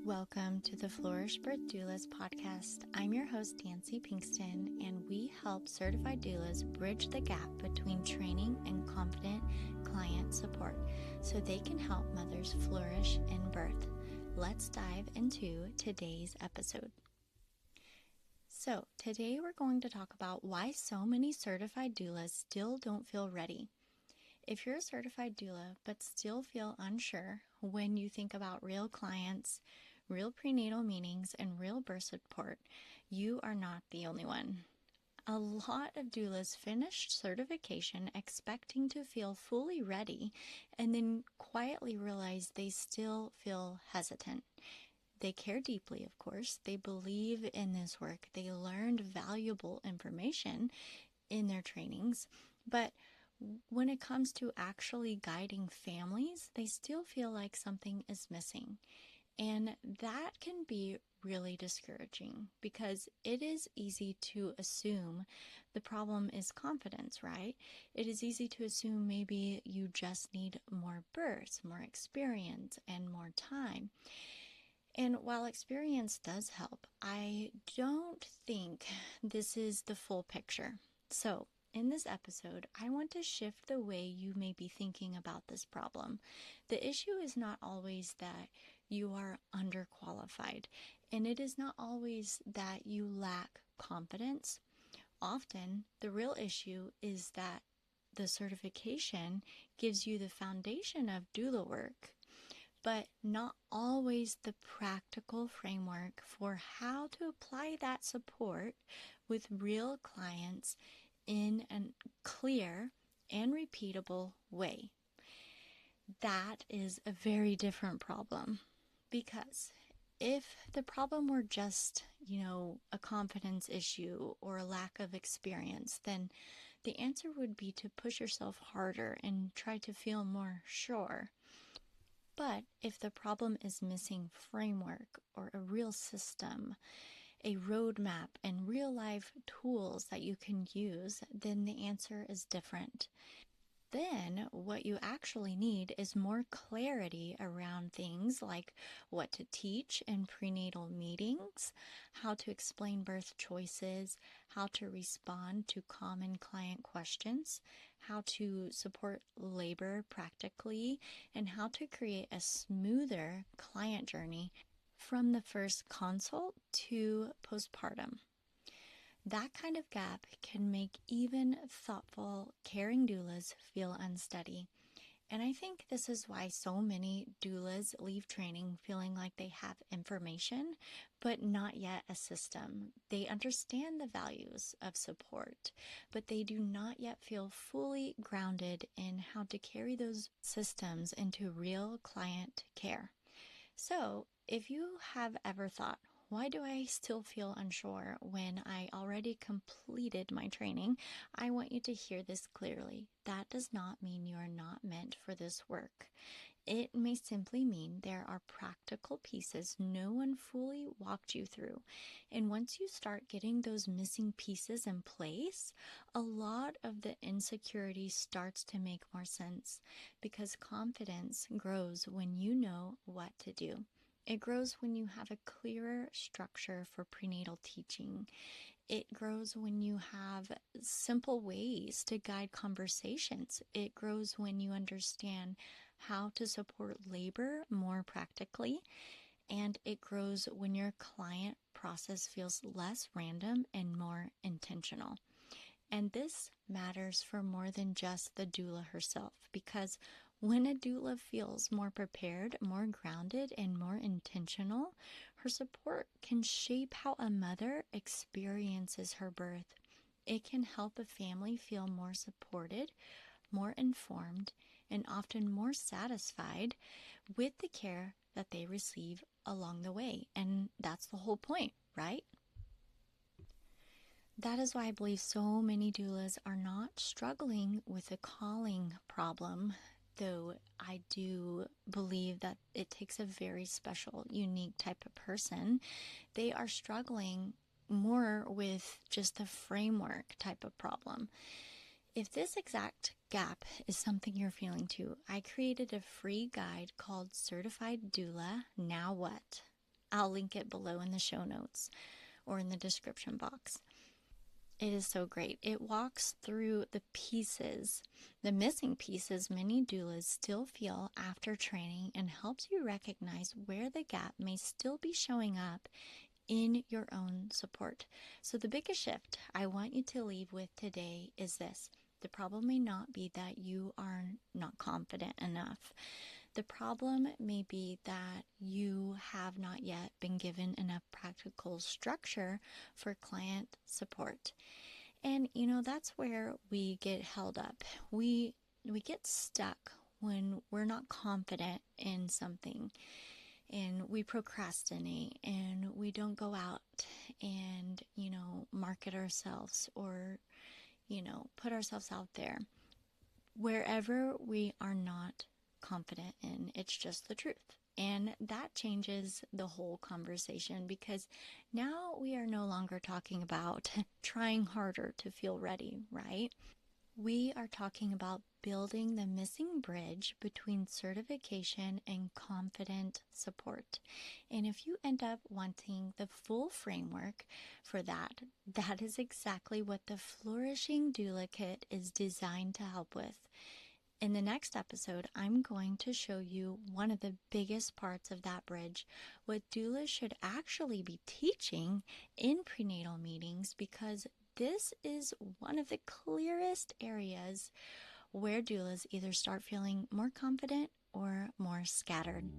Welcome to the Flourish Birth Doulas podcast. I'm your host, Nancy Pinkston, and we help certified doulas bridge the gap between training and confident client support so they can help mothers flourish in birth. Let's dive into today's episode. So, today we're going to talk about why so many certified doulas still don't feel ready. If you're a certified doula but still feel unsure when you think about real clients, real prenatal meetings, and real birth support, you are not the only one. A lot of doulas finish certification expecting to feel fully ready and then quietly realize they still feel hesitant. They care deeply, of course. They believe in this work. They learned valuable information in their trainings, but when it comes to actually guiding families, they still feel like something is missing. And that can be really discouraging because it is easy to assume the problem is confidence, right? It is easy to assume maybe you just need more births, more experience, and more time. And while experience does help, I don't think this is the full picture. So, in this episode, I want to shift the way you may be thinking about this problem. The issue is not always that you are underqualified, and it is not always that you lack confidence. Often, the real issue is that the certification gives you the foundation of doula work, but not always the practical framework for how to apply that support with real clients in a clear and repeatable way. That is a very different problem, because if the problem were just, a confidence issue or a lack of experience, then the answer would be to push yourself harder and try to feel more sure. But if the problem is missing framework or a real system, a roadmap, and real life tools that you can use, then the answer is different. Then what you actually need is more clarity around things like what to teach in prenatal meetings, how to explain birth choices, how to respond to common client questions, how to support labor practically, and how to create a smoother client journey from the first consult to postpartum. That kind of gap can make even thoughtful, caring doulas feel unsteady. And I think this is why so many doulas leave training feeling like they have information, but not yet a system. They understand the values of support, but they do not yet feel fully grounded in how to carry those systems into real client care. So, if you have ever thought, why do I still feel unsure when I already completed my training? I want you to hear this clearly. That does not mean you are not meant for this work. It may simply mean there are practical pieces no one fully walked you through. And once you start getting those missing pieces in place, a lot of the insecurity starts to make more sense, because confidence grows when you know what to do. It grows when you have a clearer structure for prenatal teaching. It grows when you have simple ways to guide conversations. It grows when you understand how to support labor more practically. And it grows when your client process feels less random and more intentional. And this matters for more than just the doula herself, because when a doula feels more prepared, more grounded, and more intentional, her support can shape how a mother experiences her birth. It can help a family feel more supported, more informed, and often more satisfied with the care that they receive along the way. And that's the whole point, right? That is why I believe so many doulas are not struggling with a calling problem, though I do believe that it takes a very special, unique type of person. They are struggling more with just the framework type of problem. If this exact gap is something you're feeling too, I created a free guide called Certified Doula, Now What? I'll link it below in the show notes or in the description box. It is so great. It walks through the pieces, the missing pieces many doulas still feel after training, and helps you recognize where the gap may still be showing up in your own support. So the biggest shift I want you to leave with today is this. The problem may not be that you are not confident enough. The problem may be that you have not yet been given enough practical structure for client support. And that's where we get held up. We get stuck when we're not confident in something, and we procrastinate and we don't go out and market ourselves or put ourselves out there wherever we are not confident in. It's just the truth. And that changes the whole conversation, because now we are no longer talking about trying harder to feel ready, right? We are talking about building the missing bridge between certification and confident support. And if you end up wanting the full framework for that, that is exactly what the Flourishing Doula Kit is designed to help with. In the next episode, I'm going to show you one of the biggest parts of that bridge, what doulas should actually be teaching in prenatal meetings, because this is one of the clearest areas where doulas either start feeling more confident or more scattered.